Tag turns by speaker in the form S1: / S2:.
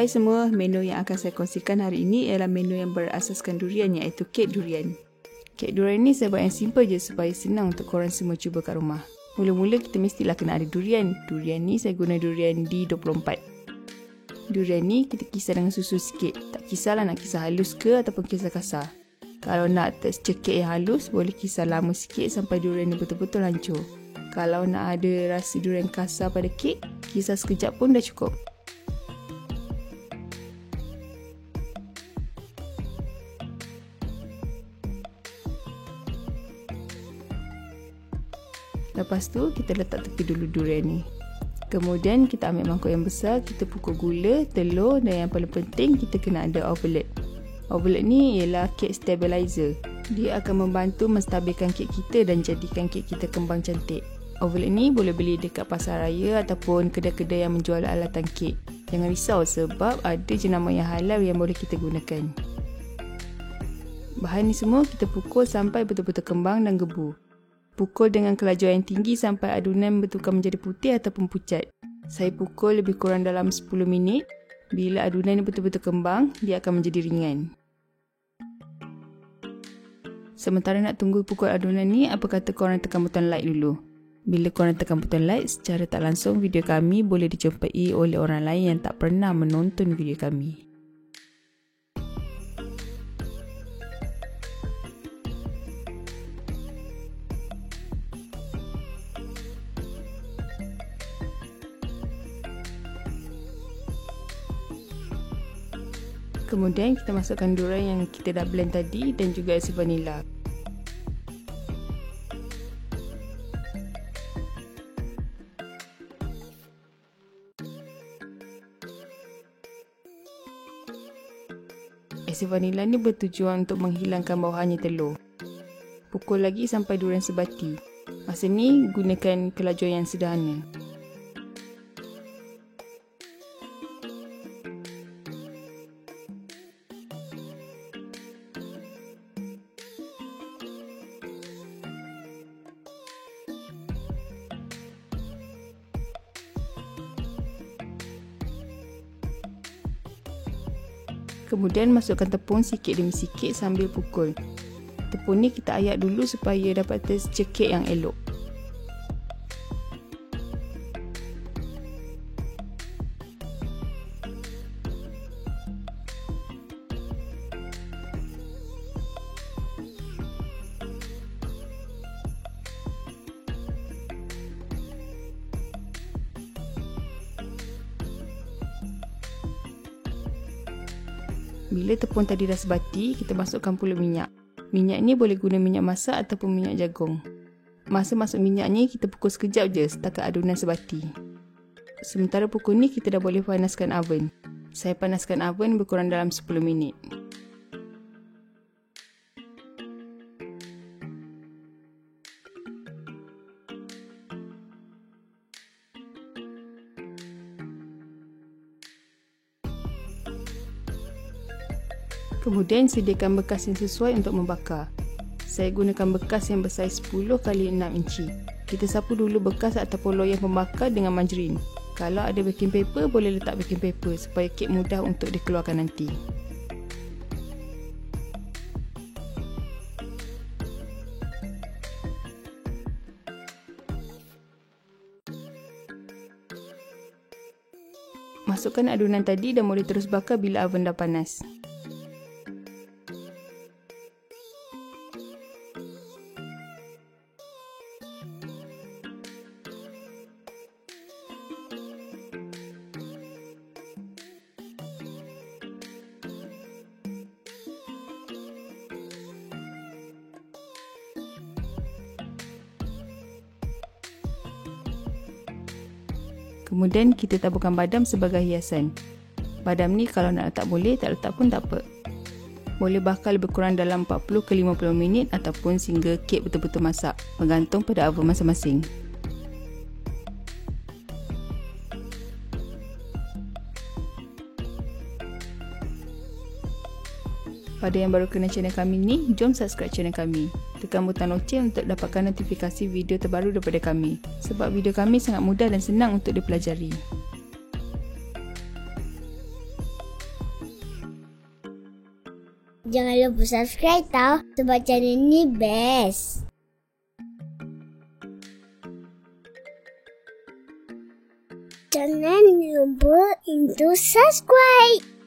S1: Hai semua, menu yang akan saya kongsikan hari ini ialah menu yang berasaskan durian, iaitu kek durian. Kek durian ni saya buat yang simple je supaya senang untuk korang semua cuba kat rumah. Mula-mula kita mestilah kena ada durian. Durian ni saya guna durian D24. Durian ni kita kisar dengan susu sikit. Tak kisahlah nak kisar halus ke ataupun kisar kasar. Kalau nak tekstur kek yang halus, boleh kisar lama sikit sampai durian ni betul-betul hancur. Kalau nak ada rasa durian kasar pada kek, kisar sekejap pun dah cukup. Lepas tu, kita letak tepi dulu durian ni. Kemudian, kita ambil mangkuk yang besar, kita pukul gula, telur dan yang paling penting, kita kena ada ovelet. Ovelet ni ialah kek stabilizer. Dia akan membantu menstabilkan kek kita dan jadikan kek kita kembang cantik. Ovelet ni boleh beli dekat pasar raya ataupun kedai-kedai yang menjual alatan kek. Jangan risau sebab ada jenama yang halal yang boleh kita gunakan. Bahan ni semua kita pukul sampai betul-betul kembang dan gebu. Pukul dengan kelajuan yang tinggi sampai adunan bertukar menjadi putih ataupun pucat. Saya pukul lebih kurang dalam 10 minit. Bila adunan ni betul-betul kembang, dia akan menjadi ringan. Sementara nak tunggu pukul adunan ni, apa kata korang tekan butang like dulu. Bila korang tekan butang like, secara tak langsung video kami boleh dijumpai oleh orang lain yang tak pernah menonton video kami. Kemudian kita masukkan durian yang kita dah blend tadi dan juga isi vanila. Isi vanila ni bertujuan untuk menghilangkan bawahannya telur. Pukul lagi sampai durian sebati. Masa ni gunakan kelajuan yang sederhana. Kemudian masukkan tepung sikit demi sikit sambil pukul. Tepung ni kita ayak dulu supaya dapat tekstur kek yang elok. Bila tepung tadi dah sebati, kita masukkan pula minyak. Minyak ni boleh guna minyak masak ataupun minyak jagung. Masa masuk minyak ni, kita pukul sekejap je setakat adunan sebati. Sementara pukul ni, kita dah boleh panaskan oven. Saya panaskan oven berkurang dalam 10 minit. Kemudian sediakan bekas yang sesuai untuk membakar. Saya gunakan bekas yang bersaiz 10 x 6 inci. Kita sapu dulu bekas ataupun loyang pembakar dengan margarin. Kalau ada baking paper, boleh letak baking paper supaya kek mudah untuk dikeluarkan nanti. Masukkan adunan tadi dan boleh terus bakar bila oven dah panas. Kemudian kita taburkan badam sebagai hiasan. Badam ni kalau nak letak boleh, tak letak pun tak apa. Boleh bakar lebih kurang dalam 40 ke 50 minit ataupun sehingga kek betul-betul masak, bergantung pada oven masing-masing. Pada yang baru kenal channel kami ni, jom subscribe channel kami. Tekan butang loceng untuk dapatkan notifikasi video terbaru daripada kami. Sebab video kami sangat mudah dan senang untuk dipelajari.
S2: Jangan lupa subscribe tau, sebab channel ni best. Jangan lupa untuk subscribe.